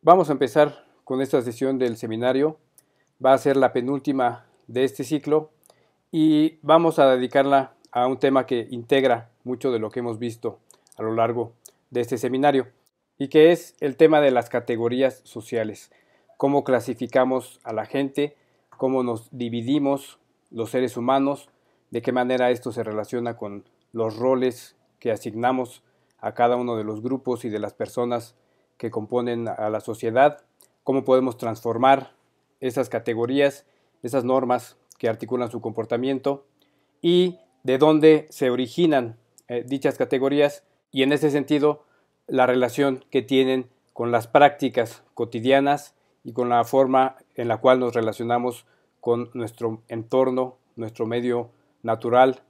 Vamos a empezar con esta sesión del seminario. Va a ser la penúltima de este ciclo y vamos a dedicarla a un tema que integra mucho de lo que hemos visto a lo largo de este seminario y que es el tema de las categorías sociales. Cómo clasificamos a la gente, cómo nos dividimos los seres humanos, de qué manera esto se relaciona con los roles que asignamos a cada uno de los grupos y de las personas que componen a la sociedad, cómo podemos transformar esas categorías, esas normas que articulan su comportamiento y de dónde se originan dichas categorías y en ese sentido la relación que tienen con las prácticas cotidianas y con la forma en la cual nos relacionamos con nuestro entorno, nuestro medio natural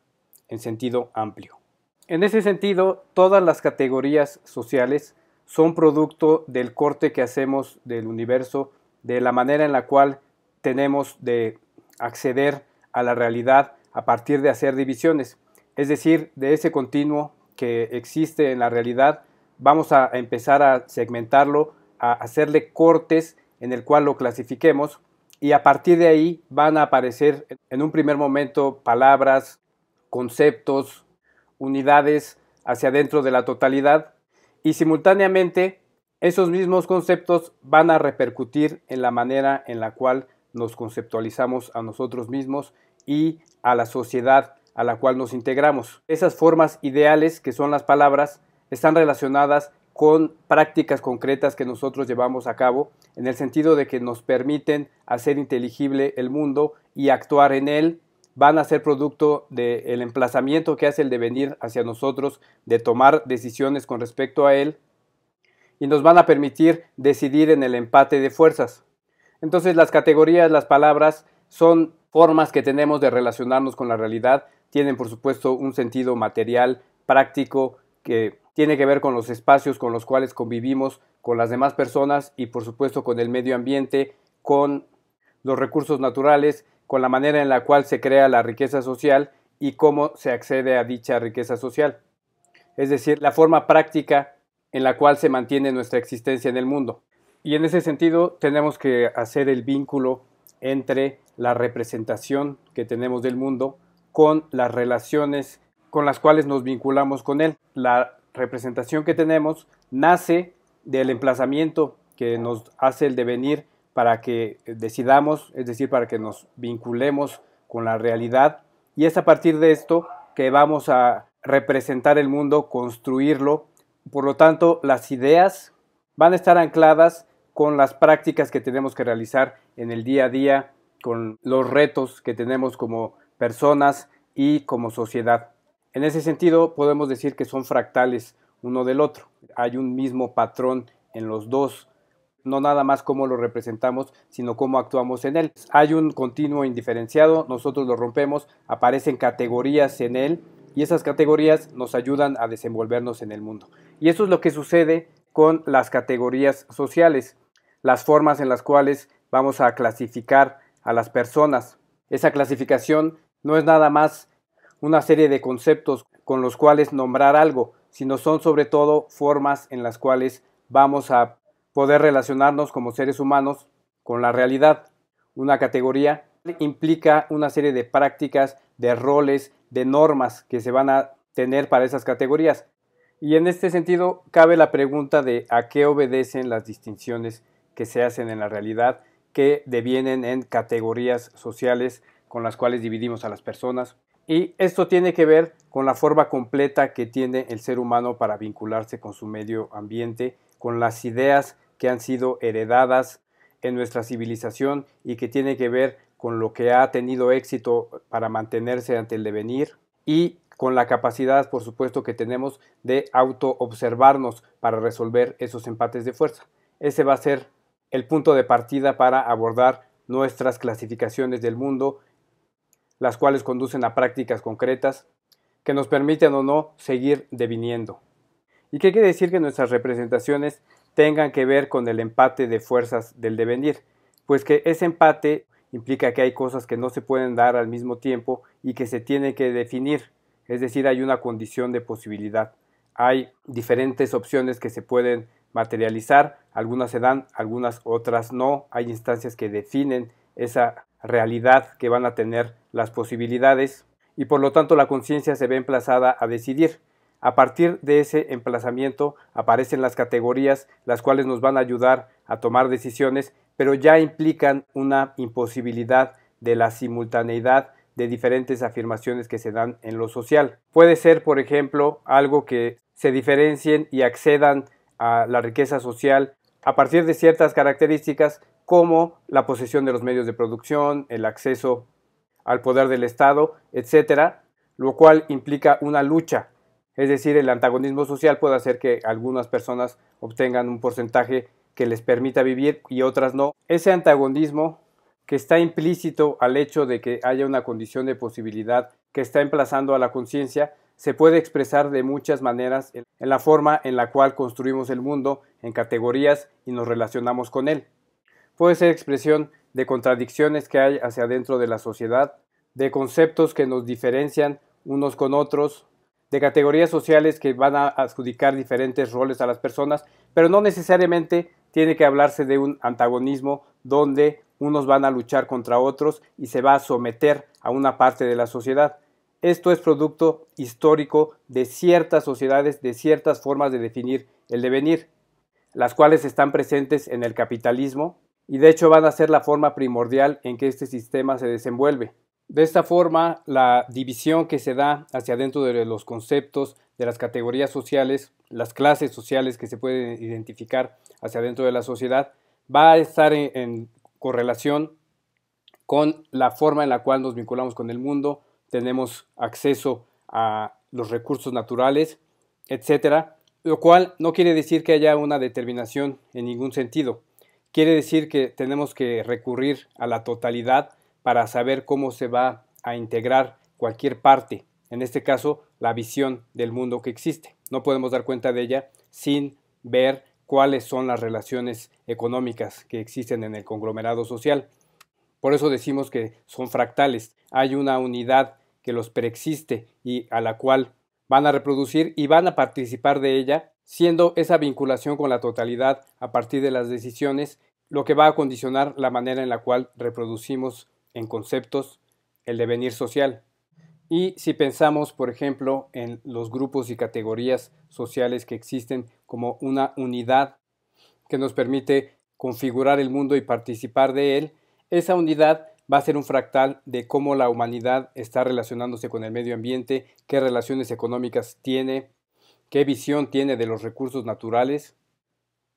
en sentido amplio. En ese sentido, todas las categorías sociales son producto del corte que hacemos del universo, de la manera en la cual tenemos de acceder a la realidad a partir de hacer divisiones. Es decir, de ese continuo que existe en la realidad, vamos a empezar a segmentarlo, a hacerle cortes en el cual lo clasifiquemos y a partir de ahí van a aparecer en un primer momento palabras, conceptos, unidades hacia dentro de la totalidad y simultáneamente esos mismos conceptos van a repercutir en la manera en la cual nos conceptualizamos a nosotros mismos y a la sociedad a la cual nos integramos. Esas formas ideales que son las palabras están relacionadas con prácticas concretas que nosotros llevamos a cabo en el sentido de que nos permiten hacer inteligible el mundo y actuar en él. Van a ser producto del emplazamiento que hace el devenir hacia nosotros, de tomar decisiones con respecto a él, y nos van a permitir decidir en el empate de fuerzas. Entonces las categorías, las palabras, son formas que tenemos de relacionarnos con la realidad, tienen por supuesto un sentido material, práctico, que tiene que ver con los espacios con los cuales convivimos con las demás personas y por supuesto con el medio ambiente, con los recursos naturales, con la manera en la cual se crea la riqueza social y cómo se accede a dicha riqueza social. Es decir, la forma práctica en la cual se mantiene nuestra existencia en el mundo. Y en ese sentido tenemos que hacer el vínculo entre la representación que tenemos del mundo con las relaciones con las cuales nos vinculamos con él. La representación que tenemos nace del emplazamiento que nos hace el devenir para que decidamos, es decir, para que nos vinculemos con la realidad, y es a partir de esto que vamos a representar el mundo, construirlo. Por lo tanto, las ideas van a estar ancladas con las prácticas que tenemos que realizar en el día a día, con los retos que tenemos como personas y como sociedad. En ese sentido, podemos decir que son fractales uno del otro. Hay un mismo patrón en los dos, no nada más cómo lo representamos, sino cómo actuamos en él. Hay un continuo indiferenciado, nosotros lo rompemos, aparecen categorías en él y esas categorías nos ayudan a desenvolvernos en el mundo. Y eso es lo que sucede con las categorías sociales, las formas en las cuales vamos a clasificar a las personas. Esa clasificación no es nada más una serie de conceptos con los cuales nombrar algo, sino son sobre todo formas en las cuales vamos a poder relacionarnos como seres humanos con la realidad. Una categoría implica una serie de prácticas, de roles, de normas que se van a tener para esas categorías. Y en este sentido cabe la pregunta de a qué obedecen las distinciones que se hacen en la realidad, que devienen en categorías sociales con las cuales dividimos a las personas. Y esto tiene que ver con la forma completa que tiene el ser humano para vincularse con su medio ambiente, con las ideas que han sido heredadas en nuestra civilización y que tiene que ver con lo que ha tenido éxito para mantenerse ante el devenir y con la capacidad, por supuesto, que tenemos de auto-observarnos para resolver esos empates de fuerza. Ese va a ser el punto de partida para abordar nuestras clasificaciones del mundo, las cuales conducen a prácticas concretas que nos permiten o no seguir deviniendo. ¿Y qué quiere decir que nuestras representaciones tengan que ver con el empate de fuerzas del devenir? Pues que ese empate implica que hay cosas que no se pueden dar al mismo tiempo y que se tiene que definir, es decir, hay una condición de posibilidad. Hay diferentes opciones que se pueden materializar, algunas se dan, algunas otras no. Hay instancias que definen esa realidad que van a tener las posibilidades y por lo tanto la conciencia se ve emplazada a decidir. A partir de ese emplazamiento aparecen las categorías, las cuales nos van a ayudar a tomar decisiones, pero ya implican una imposibilidad de la simultaneidad de diferentes afirmaciones que se dan en lo social. Puede ser, por ejemplo, algo que se diferencien y accedan a la riqueza social a partir de ciertas características como la posesión de los medios de producción, el acceso al poder del Estado, etcétera, lo cual implica una lucha. Es decir, el antagonismo social puede hacer que algunas personas obtengan un porcentaje que les permita vivir y otras no. Ese antagonismo que está implícito al hecho de que haya una condición de posibilidad que está emplazando a la conciencia se puede expresar de muchas maneras en la forma en la cual construimos el mundo en categorías y nos relacionamos con él. Puede ser expresión de contradicciones que hay hacia adentro de la sociedad, de conceptos que nos diferencian unos con otros, de categorías sociales que van a adjudicar diferentes roles a las personas, pero no necesariamente tiene que hablarse de un antagonismo donde unos van a luchar contra otros y se va a someter a una parte de la sociedad. Esto es producto histórico de ciertas sociedades, de ciertas formas de definir el devenir, las cuales están presentes en el capitalismo y de hecho van a ser la forma primordial en que este sistema se desenvuelve. De esta forma, la división que se da hacia adentro de los conceptos, de las categorías sociales, las clases sociales que se pueden identificar hacia adentro de la sociedad, va a estar en correlación con la forma en la cual nos vinculamos con el mundo, tenemos acceso a los recursos naturales, etcétera, lo cual no quiere decir que haya una determinación en ningún sentido. Quiere decir que tenemos que recurrir a la totalidad para saber cómo se va a integrar cualquier parte, en este caso la visión del mundo que existe. No podemos dar cuenta de ella sin ver cuáles son las relaciones económicas que existen en el conglomerado social. Por eso decimos que son fractales. Hay una unidad que los preexiste y a la cual van a reproducir y van a participar de ella, siendo esa vinculación con la totalidad a partir de las decisiones lo que va a condicionar la manera en la cual reproducimos en conceptos el devenir social. Y si pensamos, por ejemplo, en los grupos y categorías sociales que existen como una unidad que nos permite configurar el mundo y participar de él, esa unidad va a ser un fractal de cómo la humanidad está relacionándose con el medio ambiente, qué relaciones económicas tiene, qué visión tiene de los recursos naturales,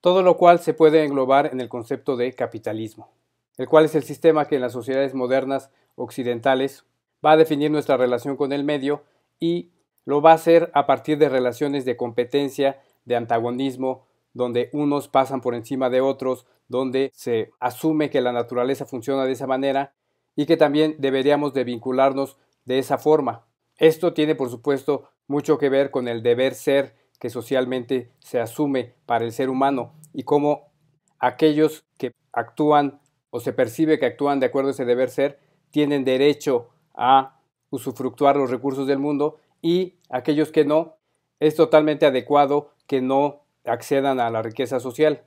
todo lo cual se puede englobar en el concepto de capitalismo, el cual es el sistema que en las sociedades modernas occidentales va a definir nuestra relación con el medio y lo va a hacer a partir de relaciones de competencia, de antagonismo, donde unos pasan por encima de otros, donde se asume que la naturaleza funciona de esa manera y que también deberíamos de vincularnos de esa forma. Esto tiene, por supuesto, mucho que ver con el deber ser que socialmente se asume para el ser humano y cómo aquellos que actúan o se percibe que actúan de acuerdo a ese deber ser tienen derecho a usufructuar los recursos del mundo y aquellos que no, es totalmente adecuado que no accedan a la riqueza social.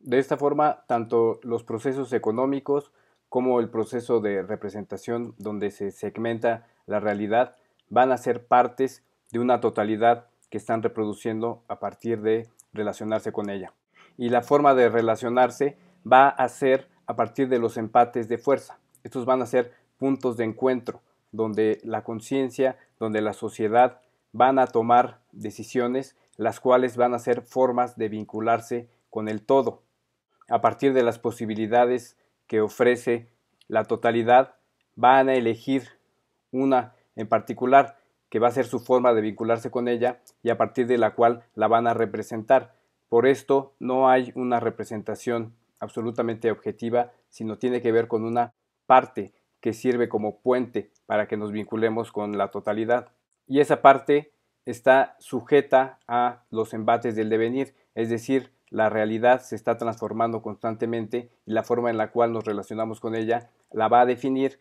De esta forma, tanto los procesos económicos como el proceso de representación donde se segmenta la realidad van a ser partes de una totalidad que están reproduciendo a partir de relacionarse con ella. Y la forma de relacionarse va a ser a partir de los empates de fuerza. Estos van a ser puntos de encuentro donde la conciencia, donde la sociedad van a tomar decisiones, las cuales van a ser formas de vincularse con el todo. A partir de las posibilidades que ofrece la totalidad, van a elegir una en particular que va a ser su forma de vincularse con ella y a partir de la cual la van a representar. Por esto no hay una representación absolutamente objetiva, sino tiene que ver con una parte que sirve como puente para que nos vinculemos con la totalidad. Y esa parte está sujeta a los embates del devenir, es decir, la realidad se está transformando constantemente y la forma en la cual nos relacionamos con ella la va a definir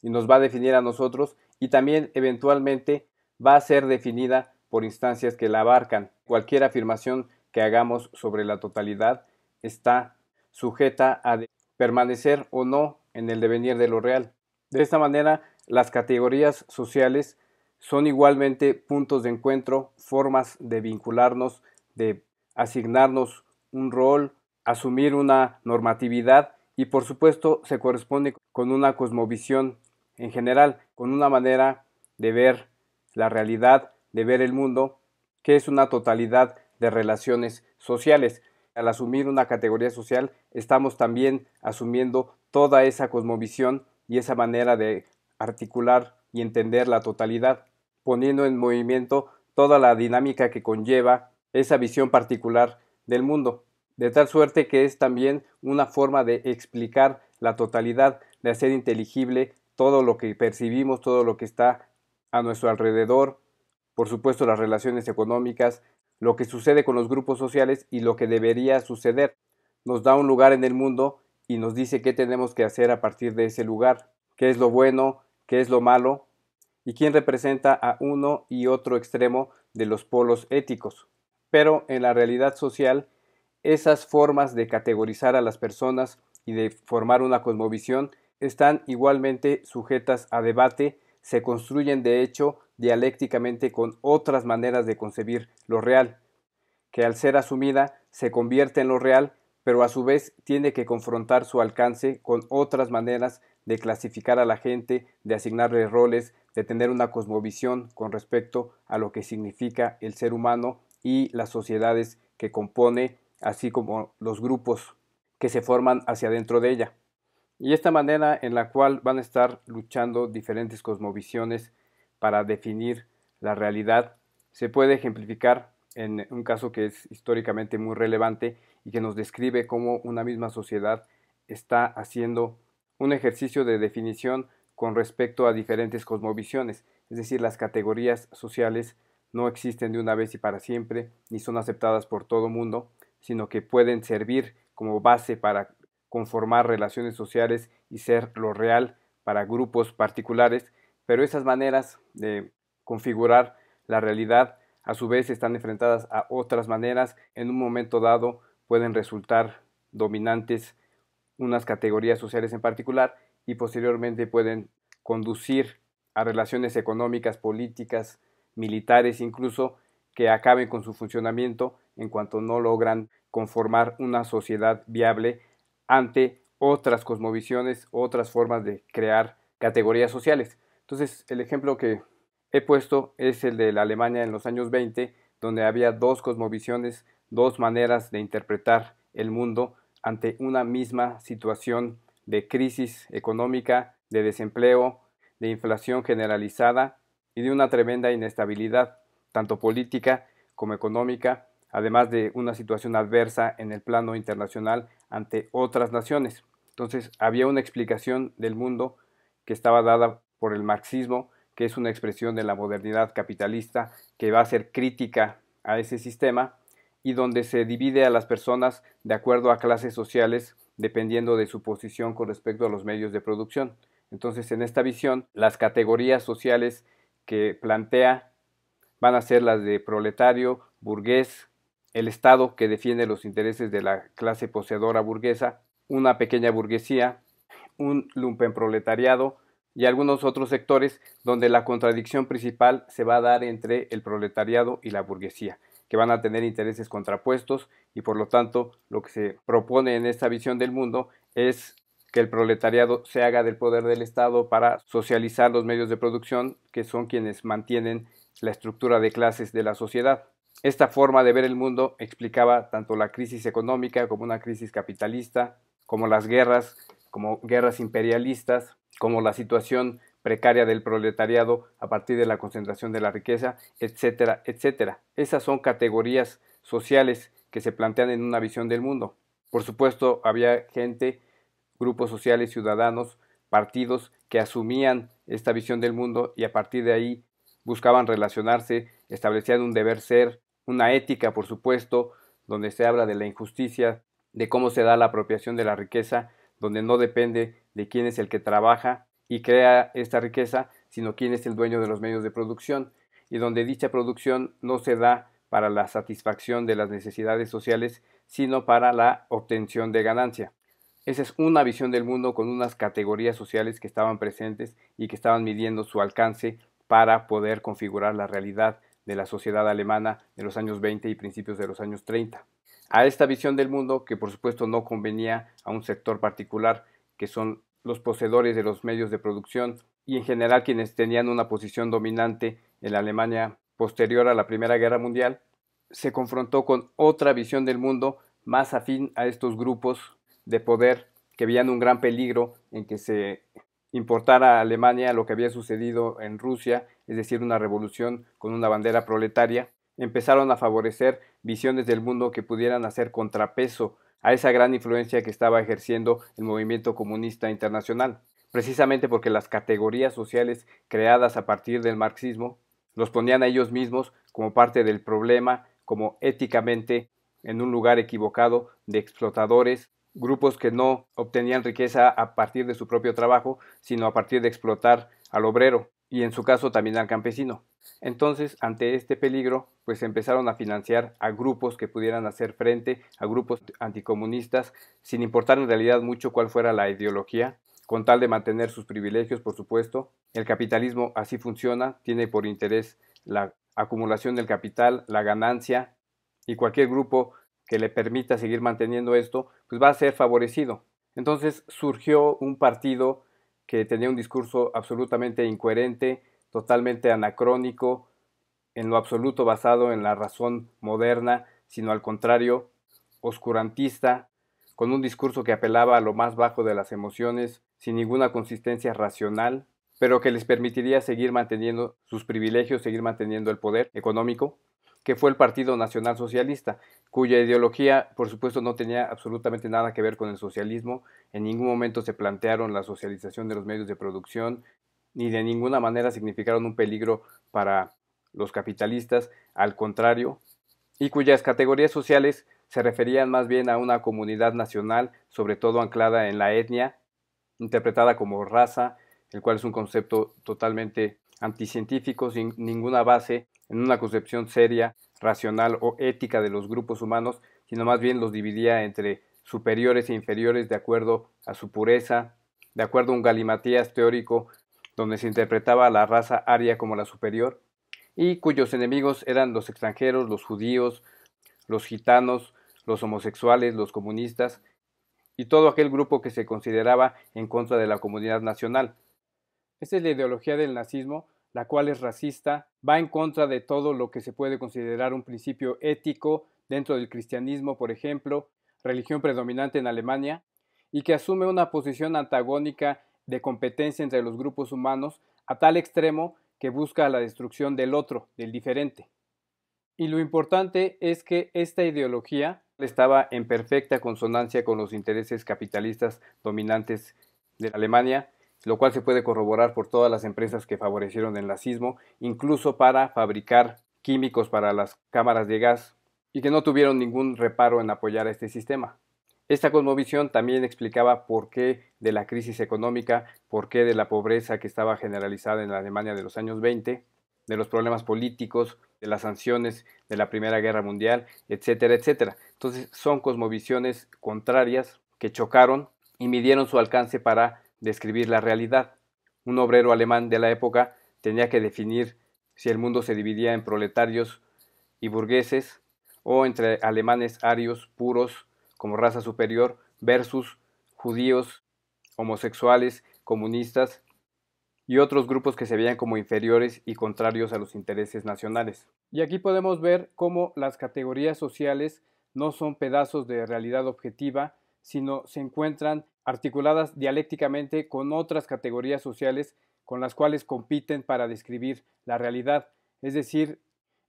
y nos va a definir a nosotros y también eventualmente va a ser definida por instancias que la abarcan. Cualquier afirmación que hagamos sobre la totalidad está sujeta a permanecer o no en el devenir de lo real. De esta manera, las categorías sociales son igualmente puntos de encuentro, formas de vincularnos, de asignarnos un rol, asumir una normatividad y por supuesto se corresponde con una cosmovisión en general, con una manera de ver la realidad, de ver el mundo, que es una totalidad de relaciones sociales. Al asumir una categoría social, estamos también asumiendo toda esa cosmovisión y esa manera de articular y entender la totalidad, poniendo en movimiento toda la dinámica que conlleva esa visión particular del mundo, de tal suerte que es también una forma de explicar la totalidad, de hacer inteligible todo lo que percibimos, todo lo que está a nuestro alrededor, por supuesto las relaciones económicas, lo que sucede con los grupos sociales y lo que debería suceder. Nos da un lugar en el mundo y nos dice qué tenemos que hacer a partir de ese lugar, qué es lo bueno, qué es lo malo y quién representa a uno y otro extremo de los polos éticos. Pero en la realidad social, esas formas de categorizar a las personas y de formar una cosmovisión están igualmente sujetas a debate, se construyen de hecho dialécticamente con otras maneras de concebir lo real, que al ser asumida se convierte en lo real, pero a su vez tiene que confrontar su alcance con otras maneras de clasificar a la gente, de asignarle roles, de tener una cosmovisión con respecto a lo que significa el ser humano y las sociedades que compone, así como los grupos que se forman hacia dentro de ella. Y esta manera en la cual van a estar luchando diferentes cosmovisiones para definir la realidad se puede ejemplificar en un caso que es históricamente muy relevante y que nos describe cómo una misma sociedad está haciendo un ejercicio de definición con respecto a diferentes cosmovisiones, es decir, las categorías sociales no existen de una vez y para siempre, ni son aceptadas por todo mundo, sino que pueden servir como base para conformar relaciones sociales y ser lo real para grupos particulares, pero esas maneras de configurar la realidad a su vez están enfrentadas a otras maneras, en un momento dado pueden resultar dominantes unas categorías sociales en particular y posteriormente pueden conducir a relaciones económicas, políticas, militares incluso, que acaben con su funcionamiento en cuanto no logran conformar una sociedad viable ante otras cosmovisiones, otras formas de crear categorías sociales. Entonces, el ejemplo que he puesto es el de la Alemania en los años 20, donde había dos cosmovisiones, dos maneras de interpretar el mundo ante una misma situación de crisis económica, de desempleo, de inflación generalizada y de una tremenda inestabilidad, tanto política como económica, además de una situación adversa en el plano internacional ante otras naciones. Entonces había una explicación del mundo que estaba dada por el marxismo, que es una expresión de la modernidad capitalista que va a ser crítica a ese sistema y donde se divide a las personas de acuerdo a clases sociales dependiendo de su posición con respecto a los medios de producción. Entonces, en esta visión, las categorías sociales que plantea van a ser las de proletario, burgués, el Estado que defiende los intereses de la clase poseedora burguesa, una pequeña burguesía, un lumpenproletariado y algunos otros sectores donde la contradicción principal se va a dar entre el proletariado y la burguesía, que van a tener intereses contrapuestos y por lo tanto lo que se propone en esta visión del mundo es que el proletariado se haga del poder del Estado para socializar los medios de producción, que son quienes mantienen la estructura de clases de la sociedad. Esta forma de ver el mundo explicaba tanto la crisis económica como una crisis capitalista, como las guerras, como guerras imperialistas, como la situación precaria del proletariado a partir de la concentración de la riqueza, etcétera, etcétera. Esas son categorías sociales que se plantean en una visión del mundo. Por supuesto, había gente, grupos sociales, ciudadanos, partidos que asumían esta visión del mundo y a partir de ahí buscaban relacionarse, establecían un deber ser, una ética, por supuesto, donde se habla de la injusticia, de cómo se da la apropiación de la riqueza, donde no depende de quién es el que trabaja y crea esta riqueza, sino quién es el dueño de los medios de producción, y donde dicha producción no se da para la satisfacción de las necesidades sociales, sino para la obtención de ganancia. Esa es una visión del mundo con unas categorías sociales que estaban presentes y que estaban midiendo su alcance para poder configurar la realidad de la sociedad alemana de los años 20 y principios de los años 30. A esta visión del mundo, que por supuesto no convenía a un sector particular, que son los poseedores de los medios de producción y en general quienes tenían una posición dominante en la Alemania posterior a la Primera Guerra Mundial, se confrontó con otra visión del mundo más afín a estos grupos de poder que veían un gran peligro en que se importara a Alemania lo que había sucedido en Rusia, es decir, una revolución con una bandera proletaria. Empezaron a favorecer visiones del mundo que pudieran hacer contrapeso a esa gran influencia que estaba ejerciendo el movimiento comunista internacional, precisamente porque las categorías sociales creadas a partir del marxismo los ponían a ellos mismos como parte del problema, como éticamente en un lugar equivocado de explotadores, grupos que no obtenían riqueza a partir de su propio trabajo, sino a partir de explotar al obrero y en su caso también al campesino. Entonces, ante este peligro, pues empezaron a financiar a grupos que pudieran hacer frente, a grupos anticomunistas, sin importar en realidad mucho cuál fuera la ideología, con tal de mantener sus privilegios, por supuesto. El capitalismo así funciona, tiene por interés la acumulación del capital, la ganancia, y cualquier grupo que le permita seguir manteniendo esto, pues va a ser favorecido. Entonces surgió un partido que tenía un discurso absolutamente incoherente, totalmente anacrónico, en lo absoluto basado en la razón moderna, sino al contrario, oscurantista, con un discurso que apelaba a lo más bajo de las emociones, sin ninguna consistencia racional, pero que les permitiría seguir manteniendo sus privilegios, seguir manteniendo el poder económico, que fue el Partido Nacional Socialista, cuya ideología, por supuesto, no tenía absolutamente nada que ver con el socialismo. En ningún momento se plantearon la socialización de los medios de producción, ni de ninguna manera significaron un peligro para los capitalistas, al contrario, y cuyas categorías sociales se referían más bien a una comunidad nacional, sobre todo anclada en la etnia, interpretada como raza, el cual es un concepto totalmente anticientífico, sin ninguna base en una concepción seria, racional o ética de los grupos humanos, sino más bien los dividía entre superiores e inferiores de acuerdo a su pureza, de acuerdo a un galimatías teórico donde se interpretaba a la raza aria como la superior, y cuyos enemigos eran los extranjeros, los judíos, los gitanos, los homosexuales, los comunistas, y todo aquel grupo que se consideraba en contra de la comunidad nacional. Esta es la ideología del nazismo, la cual es racista, va en contra de todo lo que se puede considerar un principio ético dentro del cristianismo, por ejemplo, religión predominante en Alemania, y que asume una posición antagónica de competencia entre los grupos humanos a tal extremo que busca la destrucción del otro, del diferente. Y lo importante es que esta ideología estaba en perfecta consonancia con los intereses capitalistas dominantes de Alemania, lo cual se puede corroborar por todas las empresas que favorecieron el nazismo, incluso para fabricar químicos para las cámaras de gas, y que no tuvieron ningún reparo en apoyar a este sistema. Esta cosmovisión también explicaba por qué de la crisis económica, por qué de la pobreza que estaba generalizada en la Alemania de los años 20, de los problemas políticos, de las sanciones de la Primera Guerra Mundial, etcétera, etcétera. Entonces son cosmovisiones contrarias que chocaron y midieron su alcance para describir la realidad. Un obrero alemán de la época tenía que definir si el mundo se dividía en proletarios y burgueses o entre alemanes arios puros como raza superior versus judíos, homosexuales, comunistas y otros grupos que se veían como inferiores y contrarios a los intereses nacionales. Y aquí podemos ver cómo las categorías sociales no son pedazos de realidad objetiva, sino se encuentran articuladas dialécticamente con otras categorías sociales con las cuales compiten para describir la realidad. Es decir,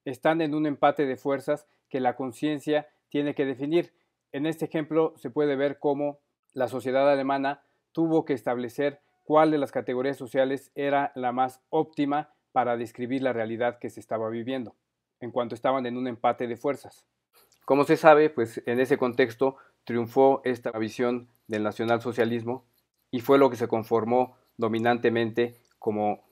están en un empate de fuerzas que la conciencia tiene que definir. En este ejemplo se puede ver cómo la sociedad alemana tuvo que establecer cuál de las categorías sociales era la más óptima para describir la realidad que se estaba viviendo, en cuanto estaban en un empate de fuerzas. Como se sabe, pues en ese contexto triunfó esta visión del nacionalsocialismo y fue lo que se conformó dominantemente como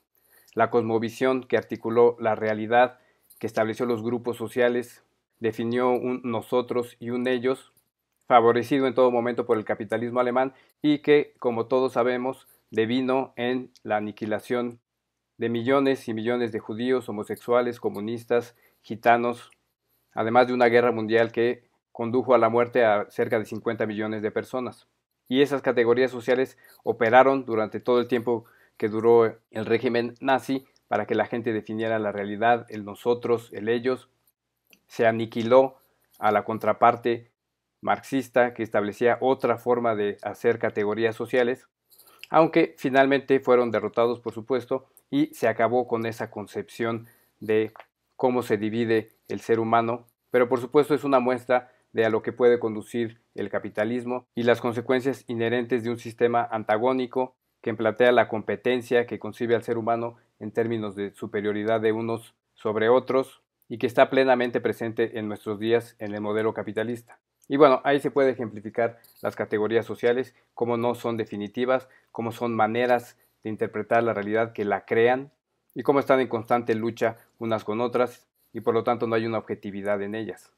la cosmovisión que articuló la realidad, que estableció los grupos sociales definió un nosotros y un ellos, favorecido en todo momento por el capitalismo alemán y que, como todos sabemos, devino en la aniquilación de millones y millones de judíos, homosexuales, comunistas, gitanos, además de una guerra mundial que condujo a la muerte a cerca de 50 millones de personas. Y esas categorías sociales operaron durante todo el tiempo que duró el régimen nazi para que la gente definiera la realidad, el nosotros, el ellos. Se aniquiló a la contraparte marxista que establecía otra forma de hacer categorías sociales, aunque finalmente fueron derrotados, por supuesto, y se acabó con esa concepción de cómo se divide el ser humano, pero por supuesto es una muestra de a lo que puede conducir el capitalismo y las consecuencias inherentes de un sistema antagónico que plantea la competencia, que concibe al ser humano en términos de superioridad de unos sobre otros y que está plenamente presente en nuestros días en el modelo capitalista. Y bueno, ahí se puede ejemplificar las categorías sociales, cómo no son definitivas, cómo son maneras de interpretar la realidad que la crean y cómo están en constante lucha unas con otras y por lo tanto no hay una objetividad en ellas.